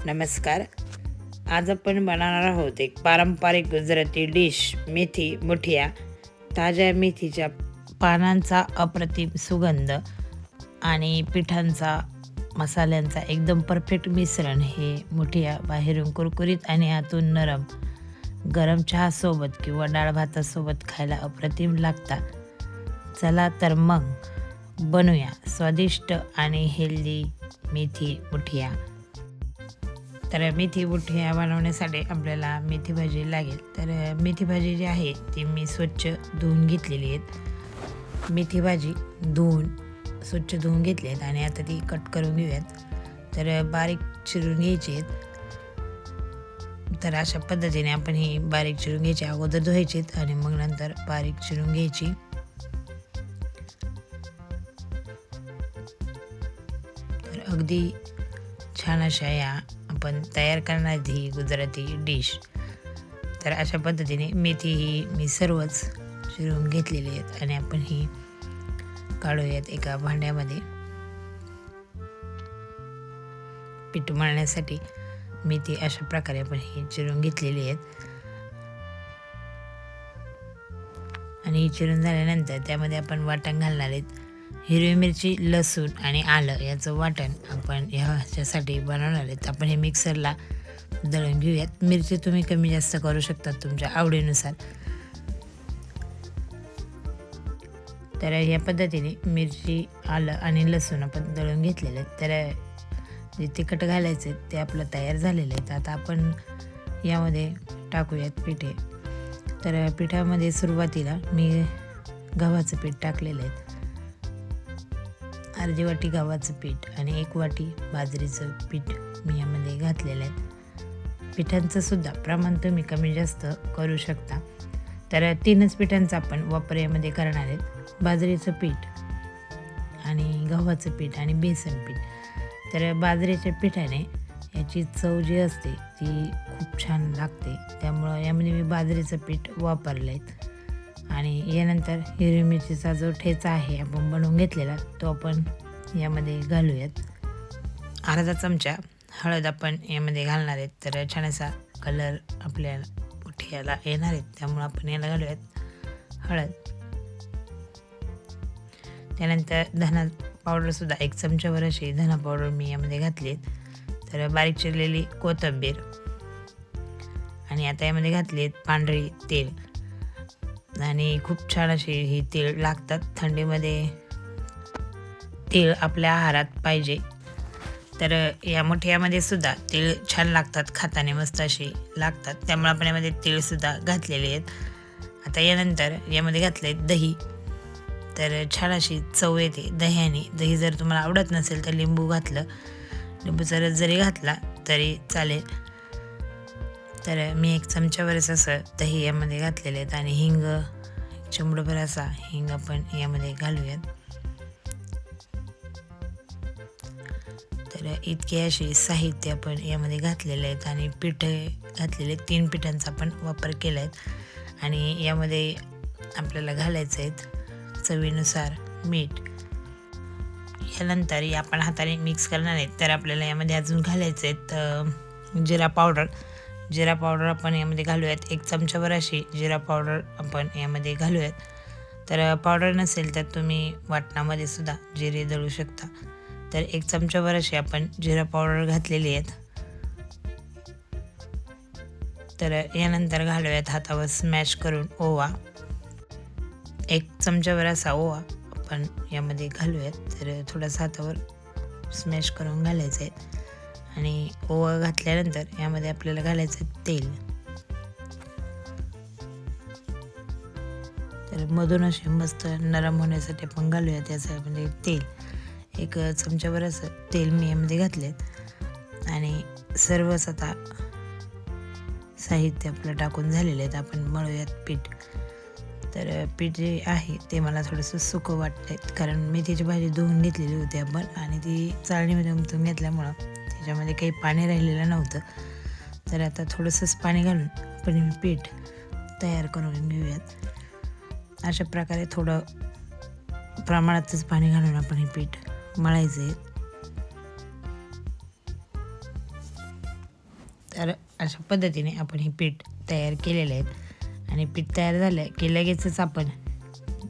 नमस्कार. आज आपण बनवणार आहोत एक पारंपरिक गुजराती डिश मेथी मुठिया. ताज्या मेथीच्या पानांचा अप्रतिम सुगंध आणि पिठांचा मसाल्यांचा एकदम परफेक्ट मिश्रण. हे मुठिया बाहेरून कुरकुरीत आणि आतून नरम. गरम चहासोबत किंवा डाळ भातासोबत खायला अप्रतिम लागतात. चला तर मग बनवूया स्वादिष्ट आणि हेल्दी मेथी मुठिया. तर मेथी मुठिया बनवण्यासाठी आपल्याला मेथी भाजी लागेल. तर मेथी भाजी जी आहे ती मी स्वच्छ धुवून घेतलेली आहेत. मेथी भाजी स्वच्छ धुवून घेतली आहेत आणि आता ती कट करून घेऊयात. तर बारीक चिरून घ्यायची आहेत. तर अशा पद्धतीने आपण ही बारीक चिरून घ्यायची. अगोदर धुवायची आणि मग नंतर बारीक चिरून घ्यायची. तर अगदी छान अशा या आपण तयार करणार ही गुजराती डिश. तर अशा पद्धतीने मेथी ही मी सर्वच चिरून घेतलेली आहेत आणि आपण ही काढूयात एका भांड्यामध्ये. पीठ मळण्यासाठी मेथी अशा प्रकारे आपण ही चिरून घेतलेली आहेत आणि ही चिरून झाल्यानंतर त्यामध्ये आपण वाटण घालणार आहेत. हिरवी मिरची, लसूण आणि आलं याचं वाटण आपण ह्याच्यासाठी बनवणार आहेत. आपण हे मिक्सरला दळून घेऊयात. मिरची तुम्ही कमी जास्त करू शकता तुमच्या आवडीनुसार. तर या पद्धतीने मिरची, आलं आणि लसूण आपण दळून घेतलेले आहेत. तर जे तिखट घालायचे ते आपलं तयार झालेलं आहे. आता आपण यामध्ये टाकूयात पिठे. तर पिठामध्ये सुरुवातीला मी गव्हाचं पीठ टाकलेलं आहे. अर्धी वाटी गव्हाचं पीठ आणि 1 वाटी बाजरीचं पीठ मी यामध्ये घातलेलं आहे. पिठांचं सुद्धा प्रमाण तुम्ही कमी जास्त करू शकता. तर 3च पिठांचा आपण वापर यामध्ये करणार आहेत. बाजरीचं पीठ आणि गव्हाचं पीठ आणि बेसन पीठ. तर बाजरीच्या पिठाने याची चव जी असते ती खूप छान लागते. त्यामुळं यामध्ये मी बाजरीचं पीठ वापरलं आहे. आणि यानंतर हिरवी मिरचीचा जो ठेचा आहे आपण बनवून घेतलेला तो आपण यामध्ये घालूयात. अर्धा चमचा हळद आपण यामध्ये घालणार आहेत. तर छान असा कलर आपल्या मुठियाला येणार आहेत, त्यामुळं आपण याला घालूयात हळद. त्यानंतर धना पावडरसुद्धा 1 चमच्यावर अशी धना पावडर मी यामध्ये घातली आहेत. तर बारीक चिरलेली कोथिंबीर आणि आता यामध्ये घातली आहेत पांढरी तेल. आणि खूप छान अशी ही तीळ लागतात. थंडीमध्ये तीळ आपल्या आहारात पाहिजे. तर या मुठियामध्ये सुद्धा तीळ छान लागतात, खाताने मस्त अशी लागतात. त्यामुळे आपण यामध्ये तीळसुद्धा घातलेले आहेत. आता यानंतर यामध्ये घातले दही. तर छान अशी चव येते दह्याने. दही जर तुम्हाला आवडत नसेल तर लिंबू घातलं, लिंबूचा रस जरी घातला तरी चालेल. तर मी 1 चमच्यावरच असं दही यामध्ये घातलेले आहेत. आणि हिंग, चिमूटभर असा हिंग आपण यामध्ये घालूयात. तर इतके असे साहित्य आपण यामध्ये घातलेले आहेत आणि पीठ घातलेले 3 पिठांचा आपण वापर केला आहे. आणि यामध्ये आपल्याला घालायचं आहेत चवीनुसार मीठ. यानंतर आपण हाताने मिक्स करणार आहेत. तर आपल्याला यामध्ये अजून घालायचे आहेत जिरा पावडर. जिरा पावडर आपण यामध्ये घालूयात. 1 चमच्यावर अशी जिरा पावडर आपण यामध्ये घालूयात. तर पावडर नसेल तर तुम्ही वाटणामध्ये सुद्धा जिरे दळू शकता. तर 1 चमच्यावर अशी आपण जिरा पावडर घातलेली आहेत. तर यानंतर घालूयात हातावर स्मॅश करून ओवा. 1 चमच्यावर असा ओवा आपण यामध्ये घालूयात. तर थोडासा हातावर स्मॅश करून घालायचं आहे. आणि ओवा घातल्यानंतर यामध्ये आपल्याला घालायचं तेल. तर मधून असे मस्त नरम होण्यासाठी आपण घालूयात याचं म्हणजे तेल. 1 चमच्यावर असं तेल मी यामध्ये घातले. आणि सर्वच आता साहित्य आपलं टाकून झालेलं आहेत. आपण मळूयात पीठ. तर पीठ जे आहे ते मला थोडंसं सुकं वाटतं आहे, कारण मेथीची भाजी धुवून घेतलेली होती आपण आणि ती चाळणीमध्ये उमटून घेतल्यामुळं त्याच्यामध्ये काही पाणी राहिलेलं नव्हतं. तर आता थोडंसंच पाणी घालून आपण हे पीठ तयार करून घेऊयात. अशा प्रकारे थोडं प्रमाणातच पाणी घालून आपण हे पीठ मळायचं आहे. तर अशा पद्धतीने आपण हे पीठ तयार केलेले आहेत आणि पीठ तयार झालं की लगेचच आपण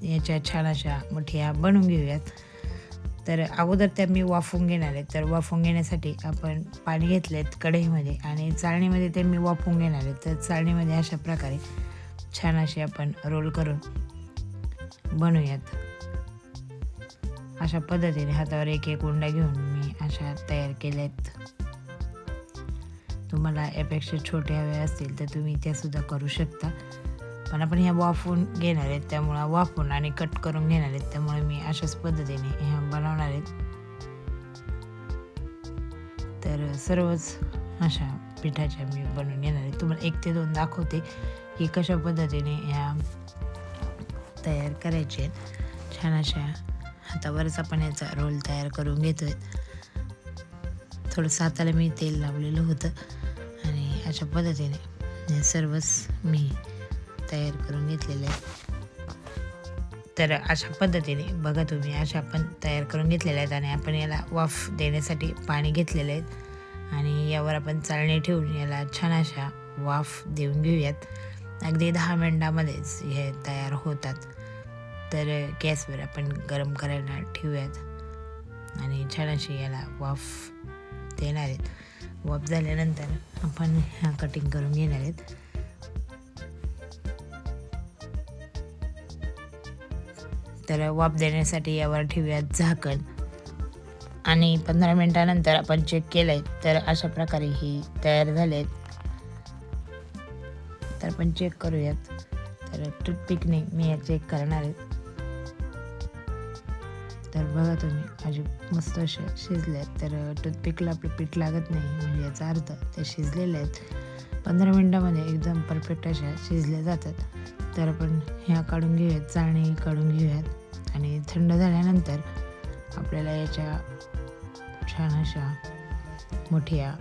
याच्या छान अशा मुठिया बनवून घेऊयात. तर अगोदर त्या मी वाफवून घेणार आहे. तर वाफवून घेण्यासाठी आपण पाणी घेतलेत कढईमध्ये आणि चाळणीमध्ये ते मी वाफवून घेणार आहे. तर चाळणीमध्ये अशा प्रकारे छान असे आपण रोल करून बनवूयात. अशा पद्धतीने हातावर एक एक उंडा घेऊन मी अशा तयार केल्यात. तुम्हाला यापेक्षा छोटे हवे असतील तर तुम्ही त्यासुद्धा करू शकता. पण आपण ह्या वाफवून घेणार आहेत, त्यामुळं वाफवून आणि कट करून घेणार आहेत, त्यामुळे मी अशाच पद्धतीने ह्या बनवणार आहेत. तर सर्वच अशा पिठाच्या मी बनवून घेणार आहे. तुम्हाला 1 ते 2 दाखवते की कशा पद्धतीने ह्या तयार करायचे आहेत. छान अशा हातावरच आपण याचा रोल तयार करून घेतोय. थोडंसं हाताला मी तेल लावलेलं होतं आणि अशा पद्धतीने हे सर्वच मी तयार करून घेतलेले आहे. तर अशा पद्धतीने बघा तुम्ही अशा आपण तयार करून घेतलेल्या आहेत आणि आपण याला वाफ देण्यासाठी पाणी घेतलेलं आहे आणि यावर आपण चाळणी ठेवून याला छान अशा वाफ देऊन घेऊयात. अगदी 10 मिनिटामध्येच हे तयार होतात. तर गॅसवर आपण गरम करायला ठेवूयात आणि छान अशी याला वाफ देणार आहेत. वाफ झाल्यानंतर आपण ह्या कटिंग करून घेणार आहेत. तर वाफ देण्यासाठी यावर ठेवूयात झाकण आणि 15 मिनिटानंतर आपण चेक केलं आहे तर अशा प्रकारे ही तयार झाले आहेत. तर आपण चेक करूयात. तर टूथपिकने मी या चेक करणार आहे. तर बघा तुम्ही अशी मस्त असे शिजले आहेत. तर टूथपिकला आपलं पीठ लागत नाही म्हणजे याचा अर्थ ते शिजलेले आहेत. 15 मिनिटामध्ये एकदम परफेक्ट अशा शिजल्या जातात. तर आपण ह्या काढून घेऊयात, चाळणी काढून घेऊयात आणि थंड झाल्यानंतर आपल्याला याच्या छान अशा मुठिया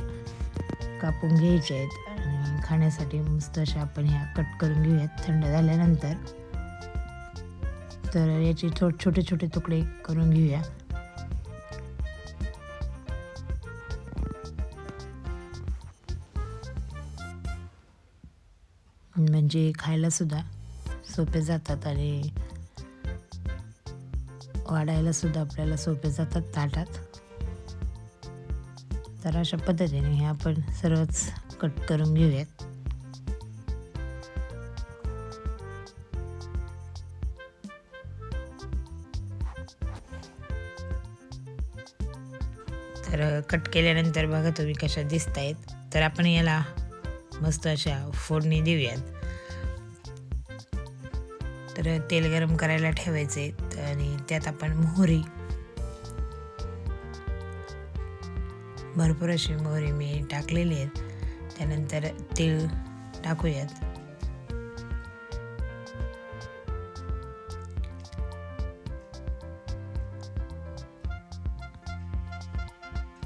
कापून घ्यायच्या आहेत आणि खाण्यासाठी मस्त अशा आपण ह्या कट करून घेऊयात थंड झाल्यानंतर. तर याचे छोटे छोटे तुकडे करून घेऊया. म्हणजे खायला सुद्धा सोपे जातात आणि वाढायला सुद्धा आपल्याला सोपे जातात ताटात. तर अशा पद्धतीने हे आपण सर्वच कट करून घेऊयात. तर कट केल्यानंतर बघा तुम्ही कशा दिसत आहेत. तर आपण याला मस्त अशा फोडणी देऊयात. तर तेल गरम करायला ठेवायचे आणि त्यात आपण मोहरी, भरपूर अशी मोहरी मी टाकलेली आहेत. त्यानंतर तीळ टाकूयात.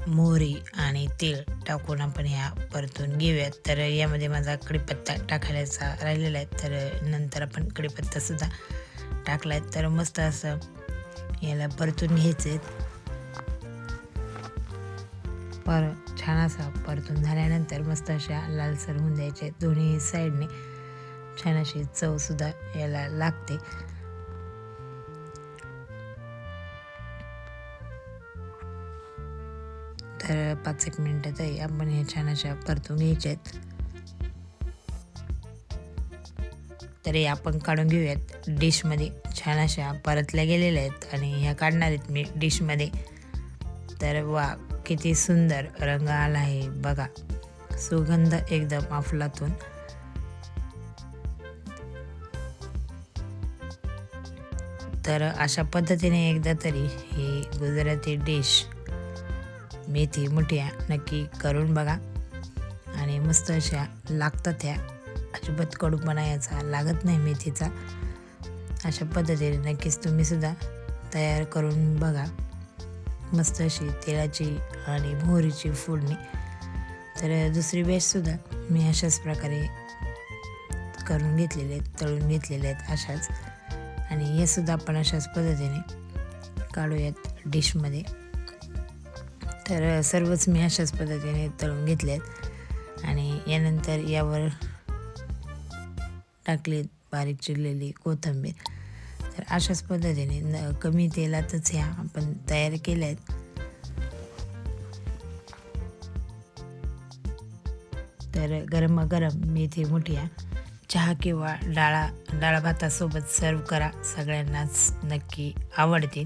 मोहरी आणि तीळ टाकून आपण ह्या परतून घेऊयात. तर यामध्ये माझा कढीपत्ता टाकायचा राहिलेला आहे. तर नंतर आपण कढीपत्तासुद्धा टाकला आहे. तर मस्त असं याला परतून घ्यायचे. छान असा परतून झाल्यानंतर मस्त अशा लालसर होऊन द्यायचे. दोन्ही साईडने छान अशी चवसुद्धा याला लागते. तर 5-1 मिनिटातही आपण हे छान अशा परतून घ्यायचे आहेत. तर हे आपण काढून घेऊयात डिशमध्ये. छान अशा परतल्या गेलेल्या आहेत आणि ह्या काढणार आहेत मी डिशमध्ये. तर वा, किती सुंदर रंग आला आहे बघा. सुगंध एकदम अफलातून. तर अशा पद्धतीने एकदा तरी ही गुजराती डिश मेथी मुठिया नक्की करून बघा आणि मस्त अशा लागतात. ह्या अजिबात कडूपणा याचा लागत नाही मेथीचा. अशा पद्धतीने नक्कीच तुम्हीसुद्धा तयार करून बघा. मस्त अशी तेलाची आणि मोहरीची फोडणी. तर दुसरी बॅचसुद्धा मी अशाच प्रकारे करून घेतलेले आहेत, तळून घेतलेले आहेत अशाच. आणि हे सुद्धा आपण अशाच पद्धतीने काढूयात डिशमध्ये. तर सर्वच मी अशाच पद्धतीने तळून घेतले आहेत आणि यानंतर यावर टाकली बारीक चिरलेली कोथिंबीर. तर अशाच पद्धतीने कमी तेलातच ह्या आपण तयार केल्या आहेत. तर गरमागरम मेथी मुठिया चहा किंवा डाळ भातासोबत सर्व करा. सगळ्यांनाच नक्की आवडतील.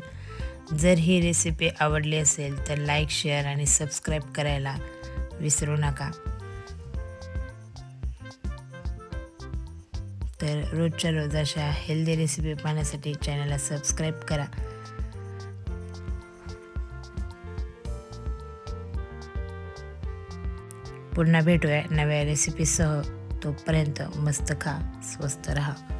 जर ही रेसिपी आवडली असेल तर लाईक, शेअर आणि सबस्क्राईब करायला विसरू नका. तर रोजच्या रोज अशा हेल्दी रेसिपी पाहण्यासाठी चॅनलला सबस्क्राईब करा. पुन्हा भेटूया नव्या रेसिपीसह. तोपर्यंत मस्त खा, स्वस्त रहा.